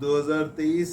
2023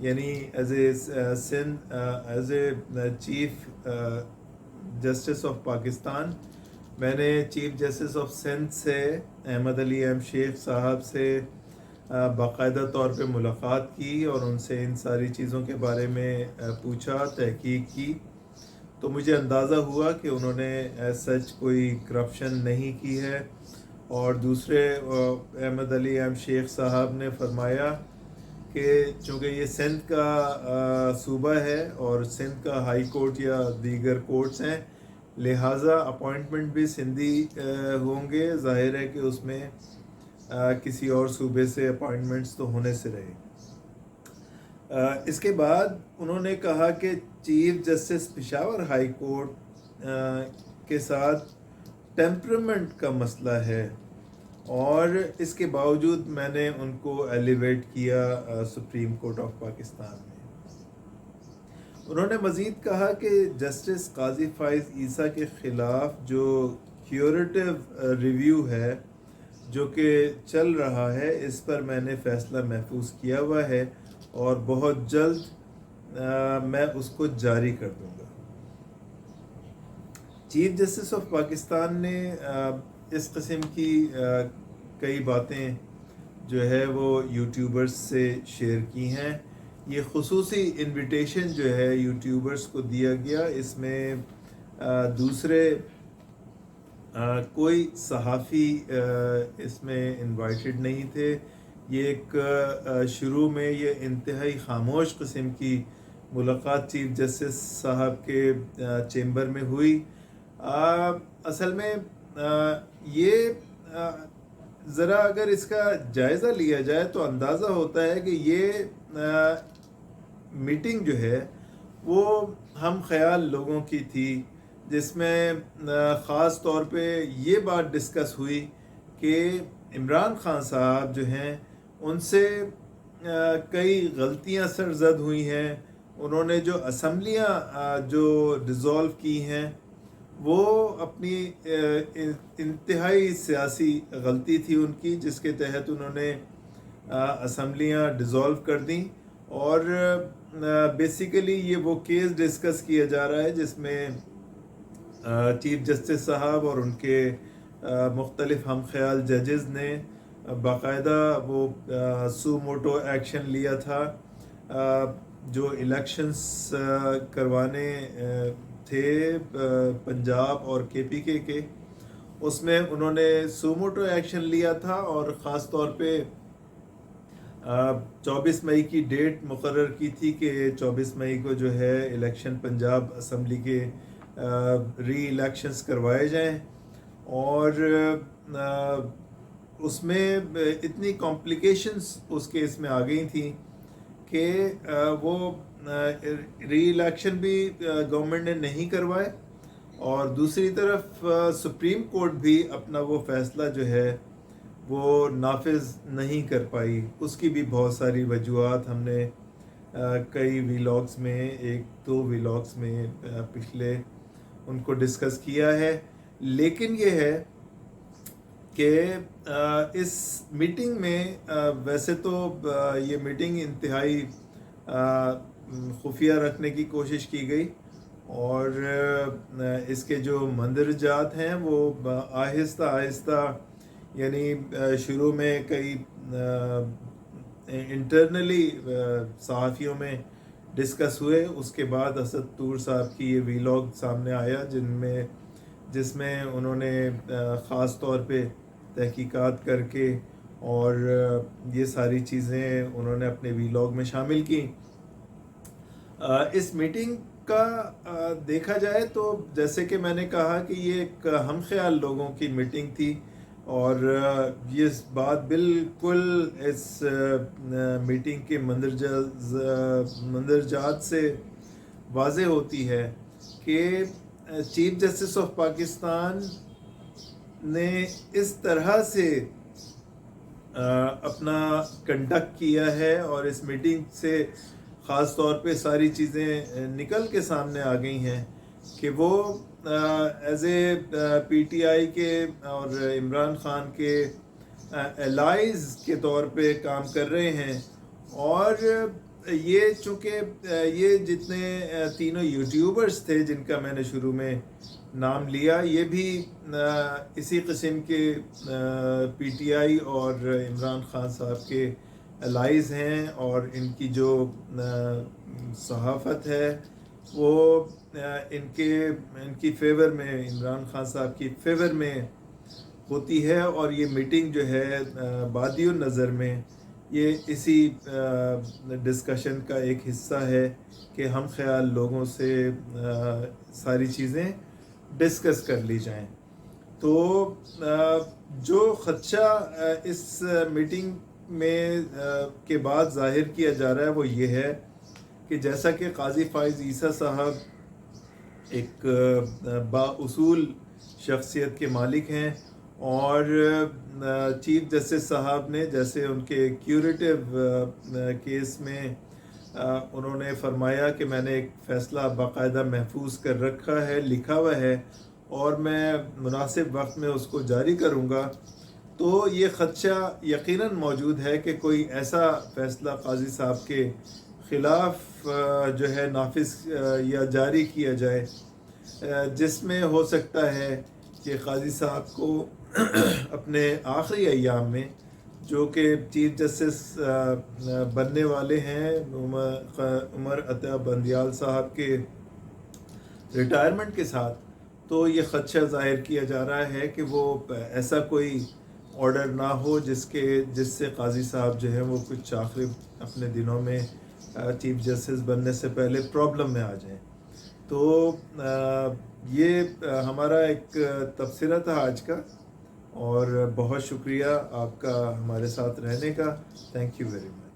یعنی as a chief justice of Pakistan میں نے چیف جسٹس آف سندھ سے احمد علی ایم شیخ صاحب سے باقاعدہ طور پہ ملاقات کی اور ان سے ان ساری چیزوں کے بارے میں پوچھا، تحقیق کی، تو مجھے اندازہ ہوا کہ انہوں نے ایز سچ کوئی کرپشن نہیں کی ہے۔ اور دوسرے احمد علی ایم شیخ صاحب نے فرمایا کہ چونکہ یہ سندھ کا صوبہ ہے اور سندھ کا ہائی کورٹ یا دیگر کورٹس ہیں، لہٰذا اپوائنٹمنٹ بھی سندھی ہوں گے، ظاہر ہے کہ اس میں کسی اور صوبے سے اپوائنٹمنٹس تو ہونے سے رہے۔ اس کے بعد انہوں نے کہا کہ chief justice Peshawar high court کے ساتھ ٹیمپرمنٹ کا مسئلہ ہے، اور اس کے باوجود میں نے ان کو ایلیویٹ کیا سپریم کورٹ آف پاکستان میں۔ انہوں نے مزید کہا کہ جسٹس قاضی فائز عیسیٰ کے خلاف جو کیوریٹو ریویو ہے جو کہ چل رہا ہے، اس پر میں نے فیصلہ محفوظ کیا ہوا ہے اور بہت جلد میں اس کو جاری کر دوں گا۔ چیف جسٹس آف پاکستان نے اس قسم کی کئی باتیں جو ہے وہ یوٹیوبرز سے شیئر کی ہیں۔ یہ خصوصی انویٹیشن جو ہے یوٹیوبرز کو دیا گیا، اس میں دوسرے کوئی صحافی اس میں انوائٹڈ نہیں تھے۔ یہ ایک شروع میں یہ انتہائی خاموش قسم کی ملاقات چیف جسٹس صاحب کے چیمبر میں ہوئی۔ اصل میں یہ ذرا اگر اس کا جائزہ لیا جائے تو اندازہ ہوتا ہے کہ یہ میٹنگ جو ہے وہ ہم خیال لوگوں کی تھی، جس میں خاص طور پہ یہ بات ڈسکس ہوئی کہ عمران خان صاحب جو ہیں ان سے کئی غلطیاں سرزد ہوئی ہیں۔ انہوں نے جو اسمبلیاں جو ڈیزولو کی ہیں وہ اپنی انتہائی سیاسی غلطی تھی ان کی، جس کے تحت انہوں نے اسمبلیاں ڈیزولو کر دیں، اور بیسیکلی یہ وہ کیس ڈسکس کیا جا رہا ہے جس میں چیف جسٹس صاحب اور ان کے مختلف ہم خیال ججز نے باقاعدہ وہ سو موٹو ایکشن لیا تھا جو الیکشنز کروانے تھے پنجاب اور کے پی کے، اس میں انہوں نے سو موٹو ایکشن لیا تھا، اور خاص طور پہ 24 مئی کی ڈیٹ مقرر کی تھی کہ 24 مئی کو جو ہے الیکشن پنجاب اسمبلی کے ری الیکشنز کروائے جائیں، اور اس میں اتنی کمپلیکیشنز اس کیس میں آ گئی تھیں کہ وہ ری الیکشن بھی گورنمنٹ نے نہیں کروائے، اور دوسری طرف سپریم کورٹ بھی اپنا وہ فیصلہ جو ہے وہ نافذ نہیں کر پائی۔ اس کی بھی بہت ساری وجوہات ہم نے کئی ویلاگز میں، 1-2 ویلاگز میں پچھلے ان کو ڈسکس کیا ہے۔ لیکن یہ ہے کہ اس میٹنگ میں ویسے تو یہ میٹنگ انتہائی خفیہ رکھنے کی کوشش کی گئی، اور اس کے جو مندرجات ہیں وہ آہستہ آہستہ، یعنی شروع میں کئی انٹرنلی صحافیوں میں ڈسکس ہوئے، اس کے بعد اسد طور صاحب کی یہ ویلاگ سامنے آیا جس میں انہوں نے خاص طور پہ تحقیقات کر کے اور یہ ساری چیزیں انہوں نے اپنے ویلاگ میں شامل کی۔ اس میٹنگ کا دیکھا جائے تو جیسے کہ میں نے کہا کہ یہ ایک ہم خیال لوگوں کی میٹنگ تھی، اور یہ بات بالکل اس میٹنگ کے مندرجات سے واضح ہوتی ہے کہ چیف جسٹس آف پاکستان نے اس طرح سے اپنا کنڈکٹ کیا ہے، اور اس میٹنگ سے خاص طور پہ ساری چیزیں نکل کے سامنے آ گئی ہیں کہ وہ as a P T I کے اور عمران خان کے الائز کے طور پہ کام کر رہے ہیں، اور یہ چونکہ یہ جتنے تینوں یوٹیوبرز تھے جن کا میں نے شروع میں نام لیا، یہ بھی اسی قسم کے پی ٹی آئی اور عمران خان صاحب کے الائز ہیں، اور ان کی جو صحافت ہے وہ ان کی فیور میں، عمران خان صاحب کی فیور میں ہوتی ہے، اور یہ میٹنگ جو ہے بادی النظر میں یہ اسی ڈسکشن کا ایک حصہ ہے کہ ہم خیال لوگوں سے ساری چیزیں ڈسکس کر لی جائیں۔ تو جو خدشہ اس میٹنگ میں کے بعد ظاہر کیا جا رہا ہے وہ یہ ہے کہ جیسا کہ قاضی فائز عیسیٰ صاحب ایک بااصول شخصیت کے مالک ہیں، اور چیف جسٹس صاحب نے جیسے ان کے کیوریٹو کیس میں انہوں نے فرمایا کہ میں نے ایک فیصلہ باقاعدہ محفوظ کر رکھا ہے، لکھا ہوا ہے، اور میں مناسب وقت میں اس کو جاری کروں گا، تو یہ خدشہ یقیناً موجود ہے کہ کوئی ایسا فیصلہ قاضی صاحب کے خلاف جو ہے نافذ یا جاری کیا جائے جس میں ہو سکتا ہے کہ قاضی صاحب کو اپنے آخری ایام میں، جو کہ چیف جسٹس بننے والے ہیں عمر عطیہ بندیال صاحب کے ریٹائرمنٹ کے ساتھ، تو یہ خدشہ ظاہر کیا جا رہا ہے کہ وہ ایسا کوئی آرڈر نہ ہو جس سے قاضی صاحب جو ہے وہ کچھ آخری اپنے دنوں میں چیف جسٹس بننے سے پہلے پرابلم میں آ جائیں۔ تو یہ ہمارا ایک تبصرہ تھا آج کا، اور بہت شکریہ آپ کا ہمارے ساتھ رہنے کا۔ Thank you very much.